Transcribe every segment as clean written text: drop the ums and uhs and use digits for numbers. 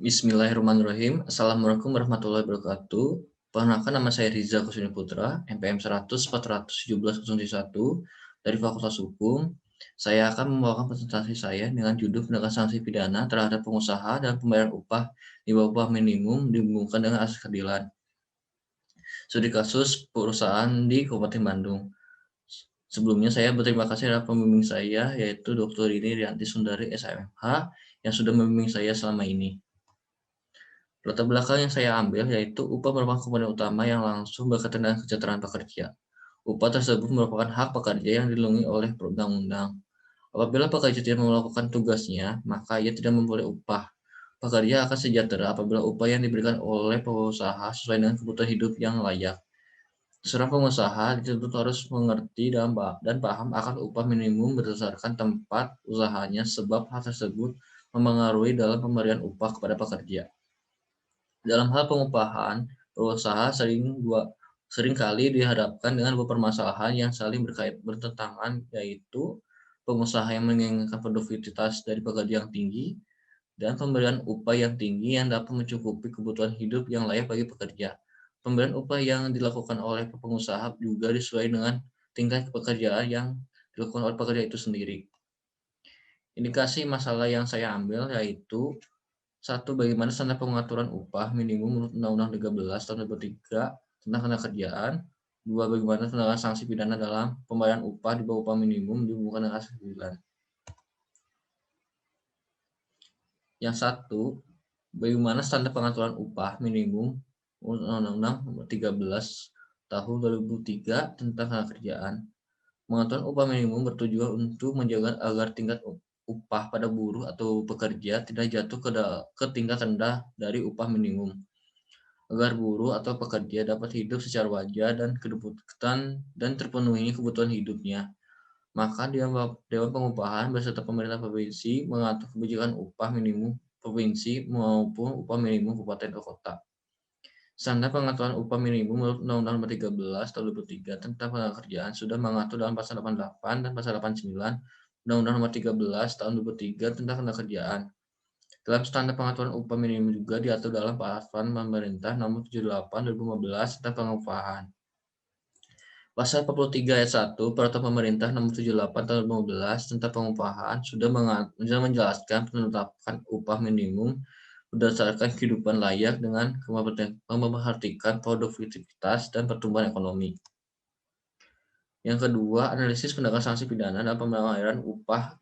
Bismillahirrahmanirrahim. Assalamualaikum warahmatullahi wabarakatuh. Perkenalkan, nama saya Riza Kusuni Putra, NPM 100-417-031 dari Fakultas Hukum. Saya akan membawakan presentasi saya dengan judul penegakan sanksi pidana terhadap pengusaha dan pembayaran upah di bawah upah minimum dihubungkan dengan asas keadilan. Studi kasus perusahaan di Kabupaten Bandung. Sebelumnya saya berterima kasih kepada pembimbing saya, yaitu Dr. Rini Rianti Sundari SMH, yang sudah membimbing saya selama ini. Latar belakang yang saya ambil yaitu upah merupakan komponen utama yang langsung berkaitan dengan kesejahteraan pekerja. Upah tersebut merupakan hak pekerja yang dilindungi oleh perundang-undang. Apabila pekerja tidak melakukan tugasnya, maka ia tidak memperoleh upah. Pekerja akan sejahtera apabila upah yang diberikan oleh pengusaha sesuai dengan kebutuhan hidup yang layak. Seorang pengusaha dituntut harus mengerti dan paham akan upah minimum berdasarkan tempat usahanya, sebab hal tersebut mempengaruhi dalam pemberian upah kepada pekerja. Dalam hal pengupahan, pengusaha seringkali dihadapkan dengan beberapa permasalahan yang saling bertentangan, yaitu pengusaha yang menginginkan produktivitas dari pekerja yang tinggi dan pemberian upah yang tinggi yang dapat mencukupi kebutuhan hidup yang layak bagi pekerja. Pemberian upah yang dilakukan oleh pengusaha juga disesuaikan dengan tingkat pekerjaan yang dilakukan oleh pekerja itu sendiri. Indikasi masalah yang saya ambil yaitu: 1. Bagaimana standar pengaturan upah minimum menurut Undang-Undang 13 tahun 2003 tentang Ketenagakerjaan. 2. Bagaimana penegakan sanksi pidana dalam pembayaran upah di bawah upah minimum dihubungkan dengan asas keadilan. Yang 1. Bagaimana standar pengaturan upah minimum menurut Undang-Undang 13 tahun 2003 tentang Ketenagakerjaan. Pengaturan upah minimum bertujuan untuk menjaga agar tingkat upah pada buruh atau pekerja tidak jatuh ke tingkat rendah dari upah minimum, agar buruh atau pekerja dapat hidup secara wajar dan terpenuhi kebutuhan hidupnya. Maka Dewan Pengupahan beserta pemerintah provinsi mengatur kebijakan upah minimum provinsi maupun upah minimum kabupaten atau kota. Standar pengaturan upah minimum menurut Undang-Undang Nomor 13 Tahun 2003 tentang Ketenagakerjaan sudah mengatur dalam pasal 88 dan pasal 89 Undang-Undang Nomor 13 Tahun 2003 tentang Ketenagakerjaan. Dalam standar pengaturan upah minimum juga diatur dalam Peraturan Pemerintah Nomor 78 2015 tentang pengupahan. Pasal 43 ayat 1 Peraturan Pemerintah Nomor 78 Tahun 2015 tentang pengupahan sudah menjelaskan penetapan upah minimum berdasarkan kehidupan layak dengan memperhatikan produktivitas dan pertumbuhan ekonomi. Yang kedua, analisis penegakan sanksi pidana dan pembayaran upah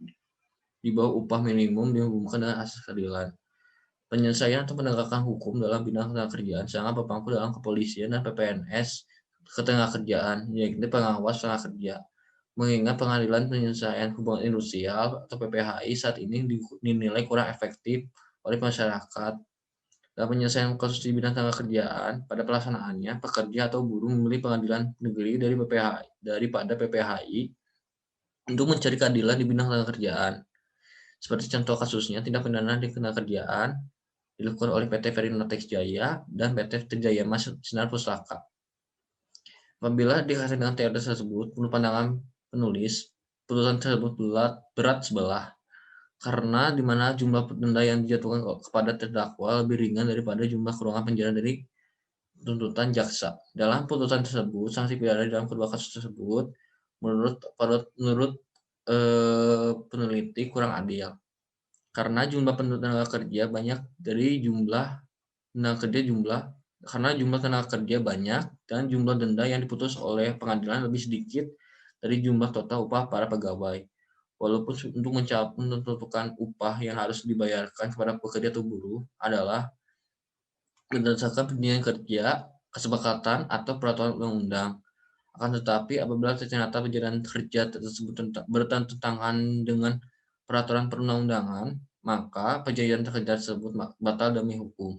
di bawah upah minimum dihubungkan dengan asas keadilan. Penyelesaian atau penegakan hukum dalam bidang ketenagakerjaan sangat berpangku dalam kepolisian dan PPNS ketenagakerjaan, yaitu pengawas tenaga kerja. Mengingat pengadilan penyelesaian hubungan industrial atau PPHI saat ini dinilai kurang efektif oleh masyarakat. Dalam penyelesaian kasus di bidang ketenagakerjaan, pada pelaksanaannya, pekerja atau buruh memilih pengadilan negeri daripada PPHI untuk mencari keadilan di bidang ketenagakerjaan. Seperti contoh kasusnya, tindak pidana di ketenagakerjaan dilakukan oleh PT Verinotex Jaya dan PT Trijaya Mas Sinar Pustaka. Apabila dikaitkan dengan TR tersebut, menurut pandangan penulis, putusan tersebut berat sebelah, karena di mana jumlah denda yang dijatuhkan kepada terdakwa lebih ringan daripada jumlah kurungan penjara dari tuntutan jaksa. Dalam putusan tersebut, sanksi pidana dalam kedua kasus tersebut menurut peneliti kurang adil, karena jumlah tenaga kerja banyak dari jumlah tenaga kerja banyak dan jumlah denda yang diputus oleh pengadilan lebih sedikit dari jumlah total upah para pegawai. Walaupun untuk menentukan upah yang harus dibayarkan kepada pekerja atau buruh adalah berdasarkan perjanjian kerja, kesepakatan, atau peraturan undang-undang. Akan tetapi, apabila ternyata perjanjian kerja tersebut bertentangan dengan peraturan perundang-undangan, maka perjanjian kerja tersebut batal demi hukum.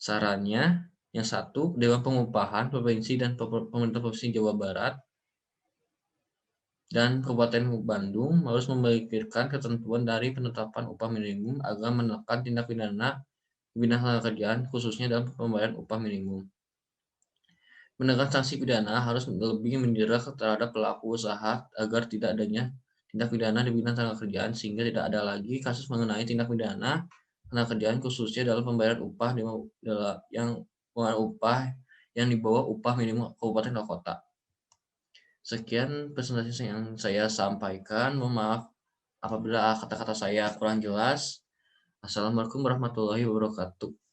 Sarannya, yang 1, Dewan Pengupahan Provinsi dan Pemerintah Provinsi Jawa Barat dan Kabupaten Bandung harus memikirkan ketentuan dari penetapan upah minimum agar menekan tindak pidana di bidang ketenagakerjaan, khususnya dalam pembayaran upah minimum. Penegakan sanksi pidana harus lebih menjerat terhadap pelaku usaha agar tidak adanya tindak pidana di bidang ketenagakerjaan, sehingga tidak ada lagi kasus mengenai tindak pidana tenaga kerjaan khususnya dalam pembayaran upah yang upah yang di bawah upah minimum kabupaten atau kota. Sekian presentasi yang saya sampaikan. Mohon maaf apabila kata-kata saya kurang jelas. Assalamualaikum warahmatullahi wabarakatuh.